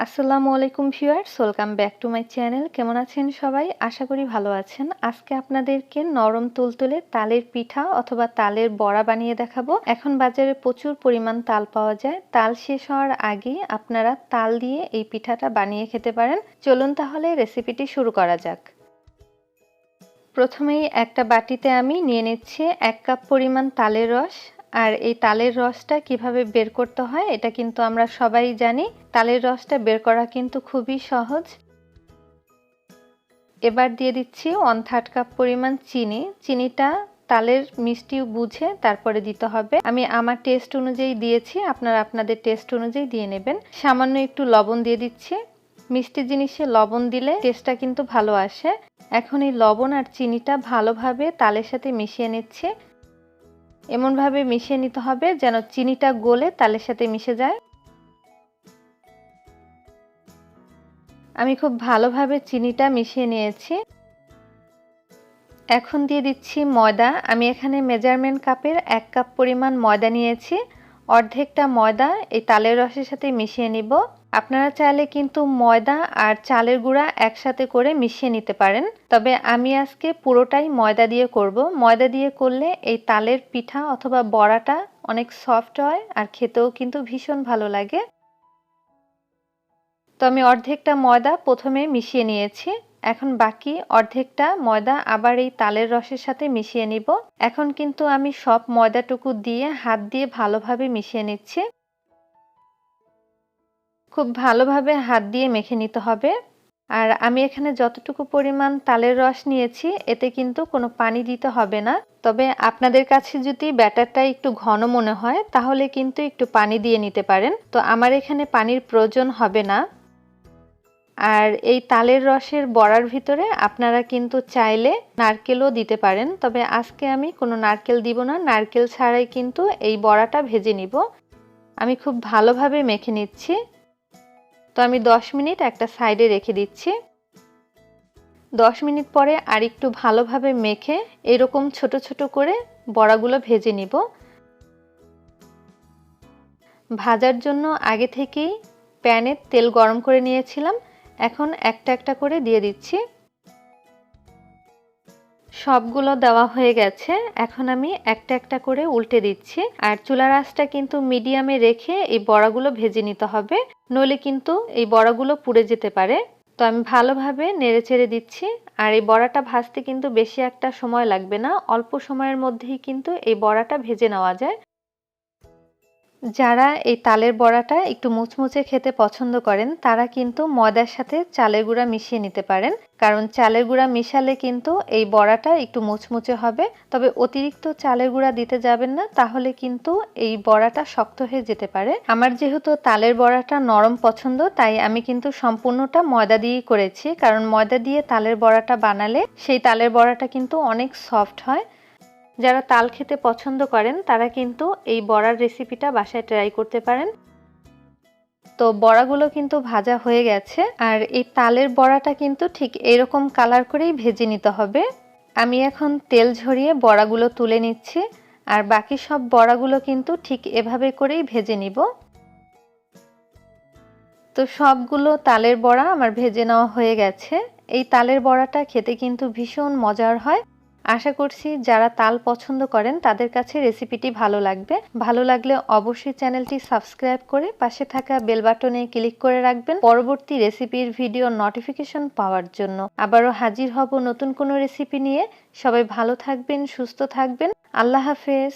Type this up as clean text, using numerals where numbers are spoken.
আসসালামু আলাইকুম viewers, welcome back to my channel. কেমন আছেন সবাই? আশা করি ভালো আছেন। আজকে আপনাদেরকে নরম তুলতুলে তালের পিঠা অথবা তালের বড়া বানিয়ে দেখাবো। এখন বাজারে প্রচুর পরিমাণ তাল পাওয়া যায়। তাল শেষ হওয়ার আগেই আপনারা তাল দিয়ে এই পিঠাটা বানিয়ে খেতে পারেন। চলুন তাহলে রেসিপিটি শুরু করা যাক। প্রথমেই একটা বাটিতে আমি নিয়ে নিচ্ছি 1 কাপ পরিমাণ তালের রস। আর এই তালের রসটা কিভাবে বের করতে হয় এটা কিন্তু আমরা সবাই জানি। তালের রসটা বের করা কিন্তু খুবই সহজ। এবার দিয়ে দিচ্ছি 1/3 কাপ পরিমাণ চিনি। চিনিটা তালের মিষ্টি বুঝে তারপরে দিতে হবে। আমি আমার টেস্ট অনুযায়ী দিয়েছি, আপনারা আপনাদের টেস্ট অনুযায়ী দিয়ে নেবেন। সামান্য একটু লবণ দিয়ে দিচ্ছি। মিষ্টি জিনিসে লবণ দিলে টেস্টটা কিন্তু ভালো আসে। এখন এই লবণ আর চিনিটা ভালোভাবে তালের সাথে মিশিয়ে নিচ্ছি। এমনভাবে মিশিয়ে নিতে হবে যেন চিনিটা গলে তালের সাথে মিশে যায়। আমি খুব ভালোভাবে চিনিটা মিশিয়ে নিয়েছি। এখন দিয়ে দিচ্ছি ময়দা। আমি এখানে মেজারমেন্ট কাপের 1 কাপ পরিমাণ ময়দা নিয়েছি। অর্ধেকটা ময়দা এই তালের রসের সাথে মিশিয়ে নিব। আপনারা চাইলে কিন্তু ময়দা আর চালের গুঁড়া একসাথে করে মিশিয়ে নিতে পারেন, তবে আমি আজকে পুরোটাই ময়দা দিয়ে করব। ময়দা দিয়ে করলে এই তালের পিঠা অথবা বড়াটা অনেক সফট হয় আর খেতেও কিন্তু ভীষণ ভালো লাগে। তো আমি অর্ধেকটা ময়দা প্রথমে মিশিয়ে নিয়েছি। এখন বাকি অর্ধেকটা ময়দা আবার এই তালের রসের সাথে মিশিয়ে নিব। এখন কিন্তু আমি সব ময়দাটুকু দিয়ে হাত দিয়ে ভালোভাবে মিশিয়ে নিচ্ছি। খুব ভালোভাবে হাত দিয়ে মেখে নিতে হবে। আর আমি এখানে যতটুকু পরিমাণ তালের রস নিয়েছি এতে কিন্তু কোনো পানি দিতে হবে না। তবে আপনাদের কাছে যদি ব্যাটারটা একটু ঘন মনে হয় তাহলে কিন্তু একটু পানি দিয়ে নিতে পারেন। তো আমার এখানে পানির প্রয়োজন হবে না। আর এই তালের রসের বড়ার ভিতরে আপনারা কিন্তু চাইলে নারকেলও দিতে পারেন, তবে আজকে আমি কোনো নারকেল দিব না। নারকেল ছাড়াই কিন্তু এই বড়াটা ভেজে নিব। আমি খুব ভালোভাবে মেখে নিচ্ছি। তো আমি 10 মিনিট একটা সাইডে রেখে দিচ্ছি। 10 মিনিট পরে আরেকটু ভালোভাবে মেখে এরকম ছোট ছোট করে বড়াগুলো ভেজে নিব। ভাজার জন্য আগে থেকেই প্যানে তেল গরম করে নিয়েছিলাম। এখন একটা একটা করে দিয়ে দিচ্ছি। সবগুলো দেওয়া হয়ে গেছে। এখন আমি একটা একটা করে উল্টে দিচ্ছি। আর চুলার আঁচটা কিন্তু মিডিয়ামে রেখে এই বড়াগুলো ভেজে নিতে হবে, নইলে কিন্তু এই বড়াগুলো পুড়ে যেতে পারে। তো আমি ভালোভাবে নেড়েচেড়ে দিচ্ছি। আর এই বড়াটা ভাজতে কিন্তু বেশি একটা সময় লাগবে না, অল্প সময়ের মধ্যেই কিন্তু এই বড়াটা ভেজে নেওয়া যায়। যারা এই তালের বড়াটা একটু মুচমুচে খেতে পছন্দ করেন তারা কিন্তু ময়দার সাথে চালের গুঁড়া মিশিয়ে নিতে পারেন, কারণ চালের গুঁড়া মিশালে কিন্তু এই বড়াটা একটু মুচমুচে হবে। তবে অতিরিক্ত চালের গুঁড়া দিতে যাবেন না, তাহলে কিন্তু এই বড়াটা শক্ত হয়ে যেতে পারে। আমার যেহেতু তালের বড়াটা নরম পছন্দ তাই আমি কিন্তু সম্পূর্ণটা ময়দা দিয়েই করেছি, কারণ ময়দা দিয়ে তালের বড়াটা বানালে সেই তালের বড়াটা কিন্তু অনেক সফট হয়। যারা তাল খেতে পছন্দ করেন তারা কিন্তু এই বড়ার রেসিপিটা বাসায় ট্রাই করতে পারেন। তো বড়াগুলো কিন্তু ভাজা হয়ে গেছে। আর এই তালের বড়াটা কিন্তু ঠিক এরকম কালার করেই ভেজে নিতে হবে। আমি এখন তেল ঝরিয়ে বড়াগুলো তুলে নিচ্ছি। আর বাকি সব বড়াগুলো কিন্তু ঠিক এভাবে করেই ভেজে নিব। তো সবগুলো তালের বড়া আমার ভেজে নেওয়া হয়ে গেছে। এই তালের বড়াটা খেতে কিন্তু ভীষণ মজার হয়। আশা করছি যারা তাল পছন্দ করেন তাদের কাছে রেসিপিটি ভালো লাগবে। ভালো লাগলে অবশ্যই চ্যানেলটি সাবস্ক্রাইব করে পাশে থাকা বেল বাটনে ক্লিক করে রাখবেন পরবর্তী রেসিপির ভিডিও নোটিফিকেশন পাওয়ার জন্য। আবারও হাজির হব নতুন কোনো রেসিপি নিয়ে। সবাই ভালো থাকবেন, সুস্থ থাকবেন। আল্লাহ হাফেজ।